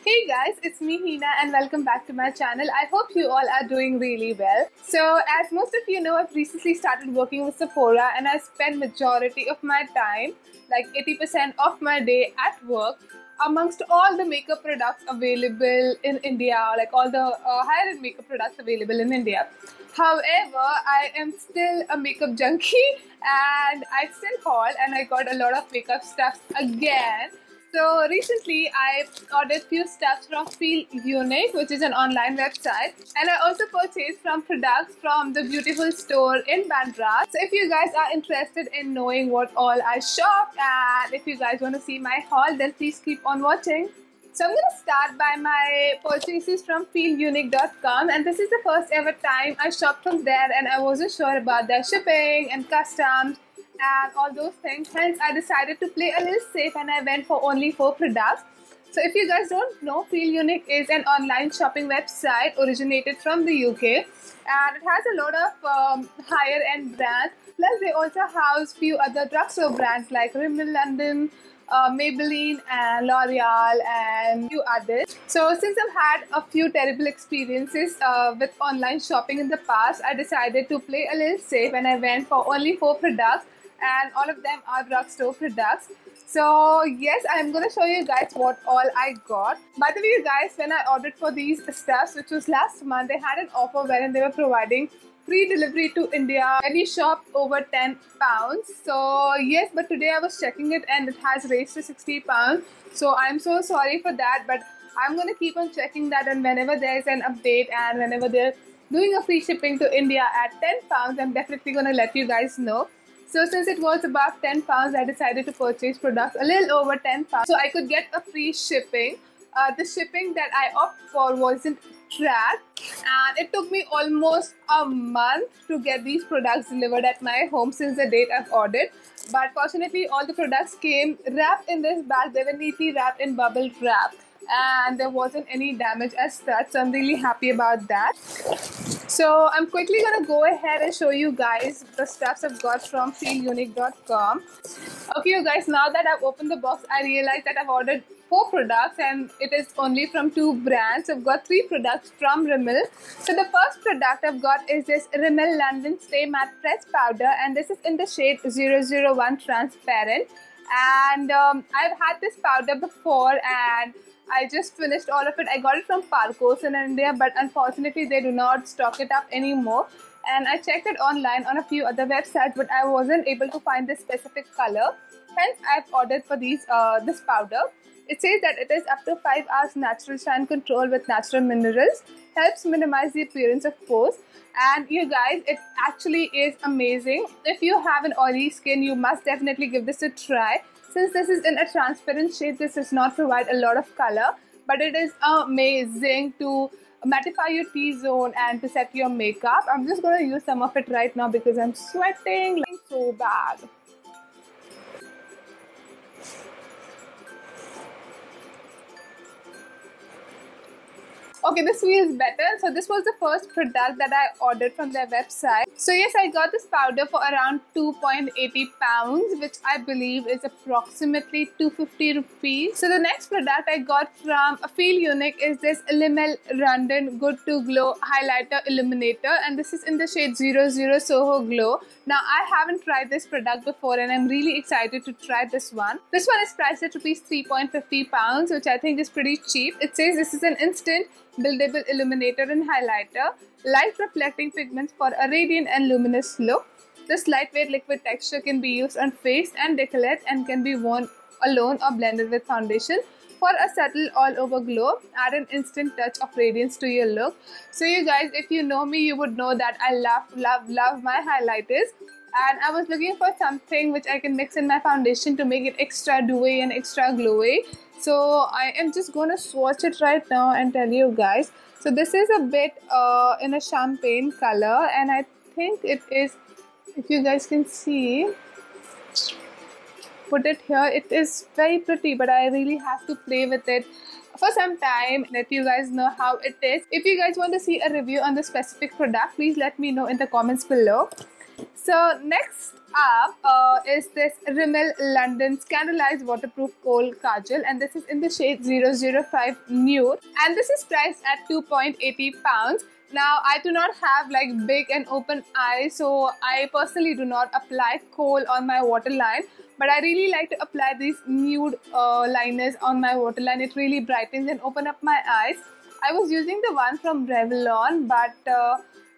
Hey guys, it's me Hina and welcome back to my channel. I hope you all are doing really well. So as most of you know, I've recently started working with Sephora and I spend majority of my time, like 80% of my day at work amongst all the makeup products available in India, like all the higher end makeup products available in India. However, I am still a makeup junkie and I still haul and I got a lot of makeup stuff again. So recently I ordered few stuffs from Feel Unique, which is an online website, and I also purchased from products from the beautiful store in Bandra. So if you guys are interested in knowing what all I shop and if you guys want to see my haul, then please keep on watching. So I'm going to start by my purchases from feelunique.com, and this is the first ever time I shopped from there and I wasn't sure about their shipping and customs and all those things. Hence, I decided to play a little safe and I went for only 4 products. So if you guys don't know, Feel Unique is an online shopping website originated from the UK and it has a lot of higher end brands. Plus, they also house few other drugstore brands like Rimmel London, Maybelline and L'Oreal and few others. So since I've had a few terrible experiences with online shopping in the past, I decided to play a little safe and I went for only 4 products and all of them are drugstore products. So yes, I'm going to show you guys what all I got. By the way, you guys, when I ordered for these stuffs, which was last month, they had an offer wherein they were providing free delivery to India when you shop over £10. So yes, but today I was checking it and it has raised to £60. So I'm so sorry for that, but I'm going to keep on checking that, and whenever there's an update and whenever they're doing a free shipping to India at £10, I'm definitely going to let you guys know. So since it was about £10, I decided to purchase products a little over £10 so I could get a free shipping. The shipping that I opted for wasn't tracked and it took me almost a month to get these products delivered at my home since the date I've ordered. But fortunately, all the products came wrapped in this bag. They were neatly wrapped in bubble wrap and there wasn't any damage as such. So I'm really happy about that. So I'm quickly going to go ahead and show you guys the stuffs I've got from feelunique.com. Okay, you guys, now that I've opened the box, I realized that I've ordered 4 products and it is only from 2 brands. I've got 3 products from Rimmel. So the first product I've got is this Rimmel London Stay Matte Press Powder, and this is in the shade 001 Transparent. And I've had this powder before and I just finished all of it. I got it from Parcos in India, but unfortunately they do not stock it up anymore. And I checked it online on a few other websites, but I wasn't able to find this specific color. Hence, I've ordered for this powder. It says that it is up to 5 hours natural shine control with natural minerals, helps minimize the appearance of pores. And you guys, it actually is amazing. If you have an oily skin, you must definitely give this a try. Since this is in a transparent shade, this does not provide a lot of color, but it is amazing to mattify your T-zone and to set your makeup. I'm just going to use some of it right now because I'm sweating like so bad. Okay, this feels better. So this was the first product that I ordered from their website. So yes, I got this powder for around £2.80, which I believe is approximately 250 rupees. So the next product I got from Feel Unique is this Rimmel London Good to Glow Highlighter Illuminator, and this is in the shade 00 Soho Glow. Now I haven't tried this product before and I'm really excited to try this one. This one is priced at rupees £3.50, which I think is pretty cheap. It says this is an instant buildable illuminator and highlighter, light reflecting pigments for a radiant and luminous look. This lightweight liquid texture can be used on face and décolleté and can be worn alone or blended with foundation for a subtle all over glow. Add an instant touch of radiance to your look. So you guys, if you know me, you would know that I love my highlighters. And I was looking for something which I can mix in my foundation to make it extra dewy and extra glowy. So I am just going to swatch it right now and tell you guys. So this is a bit in a champagne color, and I think it is, if you guys can see, put it here, it is very pretty, but I really have to play with it for some time, let you guys know how it is. If you guys want to see a review on the specific product, please let me know in the comments below. So next up is this Rimmel London Scandalized Waterproof Kohl Kajal, and this is in the shade 005 Nude, and this is priced at 2.80 pounds. Now I do not have like big and open eyes, so I personally do not apply kohl on my waterline, but I really like to apply these nude liners on my waterline. It really brightens and open up my eyes. I was using the one from Revlon, but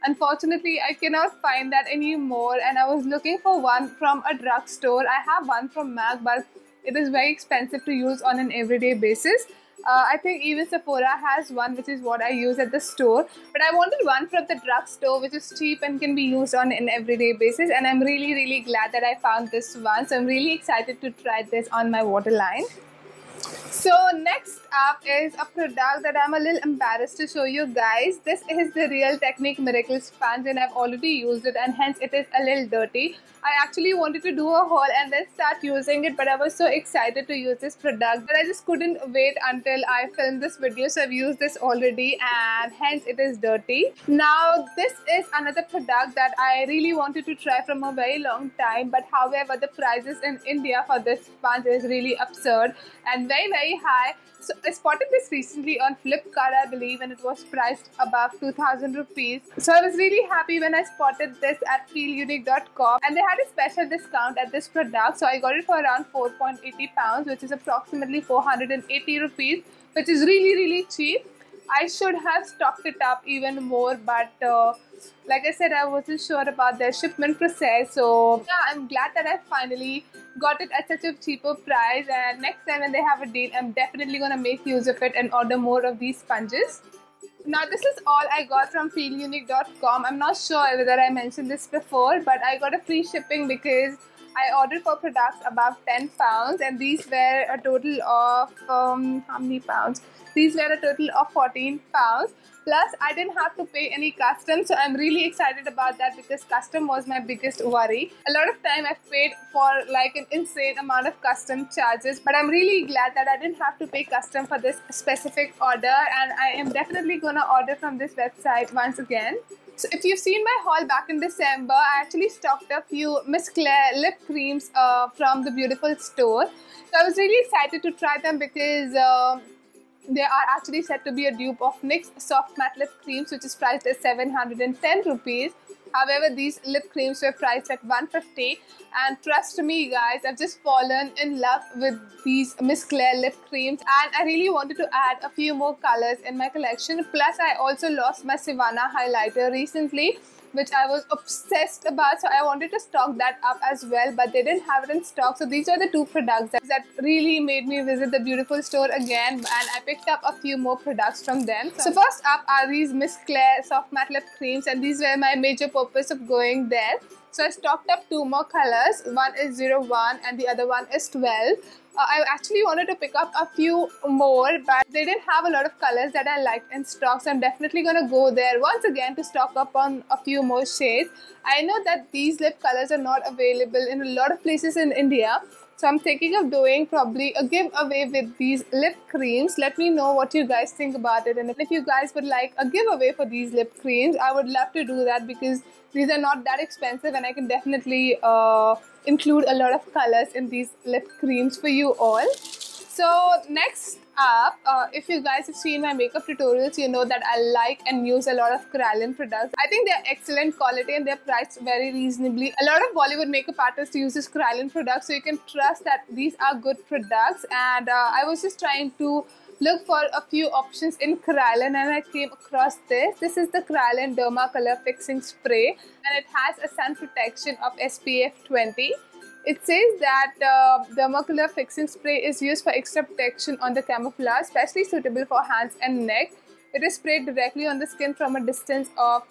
unfortunately I cannot find that anymore, and I was looking for one from a drugstore. I have one from MAC, but it is very expensive to use on an everyday basis. I think even Sephora has one, which is what I use at the store. But I wanted one from the drugstore, which is cheap and can be used on an everyday basis. And I'm really glad that I found this one. So I'm really excited to try this on my waterline. So next up is a product that I'm a little embarrassed to show you guys. This is the Real Technique Miracle Sponge, and I've already used it, and hence it is a little dirty. I actually wanted to do a haul and then start using it, but I was so excited to use this product that I just couldn't wait until I filmed this video. So I've used this already, and hence it is dirty. Now this is another product that I really wanted to try from a very long time, but however the prices in India for this sponge is really absurd and very high. So I spotted this recently on Flipkart, I believe, and it was priced above 2000 rupees. So I was really happy when I spotted this at feelunique.com, and they had a special discount at this product. So I got it for around 4.80 pounds, which is approximately 480 rupees, which is really cheap. I should have stocked it up even more, but like I said, I wasn't sure about their shipment process. So yeah, I'm glad that I finally got it at such a cheaper price, and next time when they have a deal, I'm definitely gonna make use of it and order more of these sponges. Now this is all I got from feelunique.com. I'm not sure whether I mentioned this before, but I got a free shipping because I ordered for products above 10 pounds, and these were a total of how many pounds? These were a total of 14 pounds. Plus, I didn't have to pay any custom, so I'm really excited about that because custom was my biggest worry. A lot of time I've paid for like an insane amount of custom charges, but I'm really glad that I didn't have to pay custom for this specific order, and I am definitely gonna order from this website once again. So if you've seen my haul back in December, I actually stocked a few Miss Claire lip creams from the Beautiful store. So I was really excited to try them because they are actually said to be a dupe of NYX Soft Matte Lip Creams, which is priced at 710 rupees. However, these lip creams were priced at 150, and trust me guys, I've just fallen in love with these Miss Claire lip creams, and I really wanted to add a few more colors in my collection. Plus, I also lost my Savannah highlighter recently, which I was obsessed about, so I wanted to stock that up as well, but they didn't have it in stock. So these are the two products that really made me visit the Beautiful store again, and I picked up a few more products from them. So first up are these Miss Claire Soft Matte Lip Creams, and these were my major purpose of going there. So I stocked up two more colors. One is 01 and the other one is 12. I actually wanted to pick up a few more, but they didn't have a lot of colors that I liked in stock. So I'm definitely going to go there once again to stock up on a few more shades. I know that these lip colors are not available in a lot of places in India. So I'm thinking of doing probably a giveaway with these lip creams. Let me know what you guys think about it. And if you guys would like a giveaway for these lip creams, I would love to do that because these are not that expensive, and I can definitely include a lot of colors in these lip creams for you all. So next up, if you guys have seen my makeup tutorials, you know that I like and use a lot of Kryolan products. I think they're excellent quality and they're priced very reasonably. A lot of Bollywood makeup artists use this Kryolan products, so you can trust that these are good products. And I was just trying to look for a few options in Kryolan, and I came across this. This is the Kryolan Derma Color Fixing Spray, and it has a sun protection of SPF 20. It says that Derma Color Fixing Spray is used for extra protection on the camouflage, especially suitable for hands and neck. It is sprayed directly on the skin from a distance of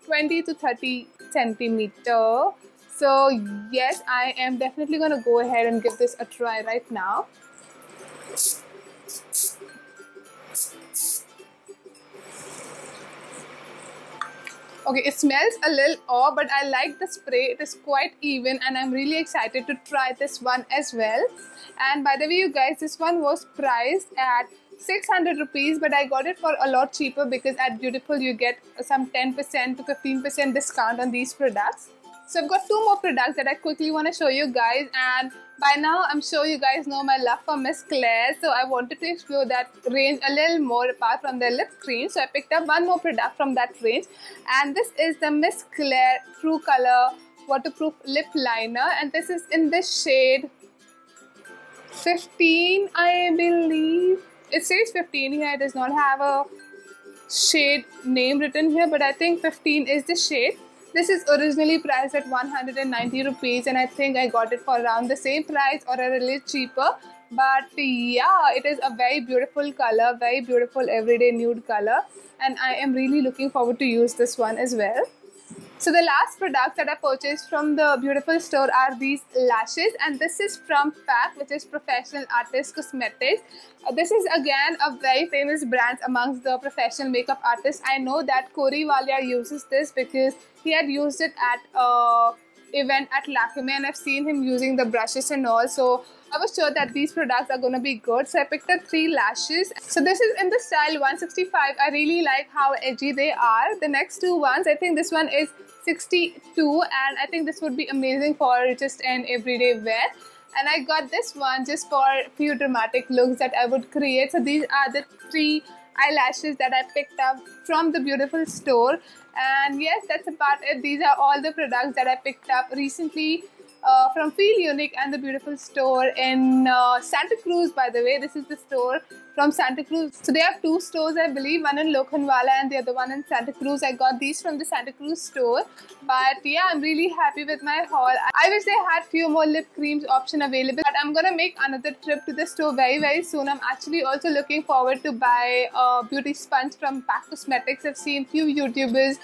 20 to 30 centimeter. So yes, I am definitely going to go ahead and give this a try right now. Okay, it smells a little odd, but I like the spray. It is quite even, and I'm really excited to try this one as well. And by the way, you guys, this one was priced at 600 rupees, but I got it for a lot cheaper because at Beautiful you get some 10% to 15% discount on these products. So I've got 2 more products that I quickly want to show you guys, and by now I'm sure you guys know my love for Miss Claire, so I wanted to explore that range a little more apart from their lip cream. So I picked up 1 more product from that range, and this is the Miss Claire True Color Waterproof Lip Liner, and this is in the shade 15, I believe. It says 15 here, it does not have a shade name written here, but I think 15 is the shade. This is originally priced at 190 rupees, and I think I got it for around the same price or a little cheaper. But yeah, it is a very beautiful color, very beautiful everyday nude color, and I am really looking forward to use this one as well. So the last product that I purchased from the beautiful store are these lashes, and this is from PAC, which is Professional Artist Cosmetics. This is again a very famous brand amongst the professional makeup artists. I know that Corey Walia uses this because he had used it at event at Lakme, and I've seen him using the brushes and all, so I was sure that these products are going to be good. So I picked up 3 lashes. So this is in the style 165. I really like how edgy they are. The next 2 ones, I think this one is 62, and I think this would be amazing for just an everyday wear. And I got this one just for a few dramatic looks that I would create. So these are the 3 eyelashes that I picked up from the beautiful store. And yes, that's about it. These are all the products that I picked up recently from Feel Unique and the beautiful store in Santa Cruz. By the way, this is the store from Santa Cruz. So they have 2 stores, I believe, one in Lokhandwala and the other one in Santa Cruz. I got these from the Santa Cruz store, but yeah, I'm really happy with my haul. I wish they had few more lip creams option available, but I'm gonna make another trip to the store very soon. I'm actually also looking forward to buy a beauty sponge from PAC Cosmetics. I've seen few YouTubers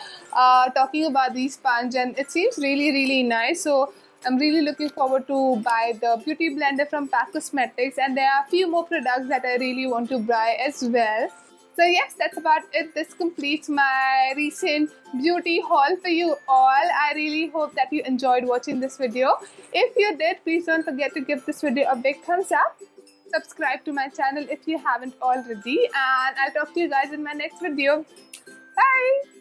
talking about these sponge, and it seems really nice. So I'm really looking forward to buy the beauty blender from PAC Cosmetics, and there are a few more products that I really want to buy as well. So yes, that's about it. This completes my recent beauty haul for you all. I really hope that you enjoyed watching this video. If you did, please don't forget to give this video a big thumbs up. Subscribe to my channel if you haven't already, and I'll talk to you guys in my next video. Bye!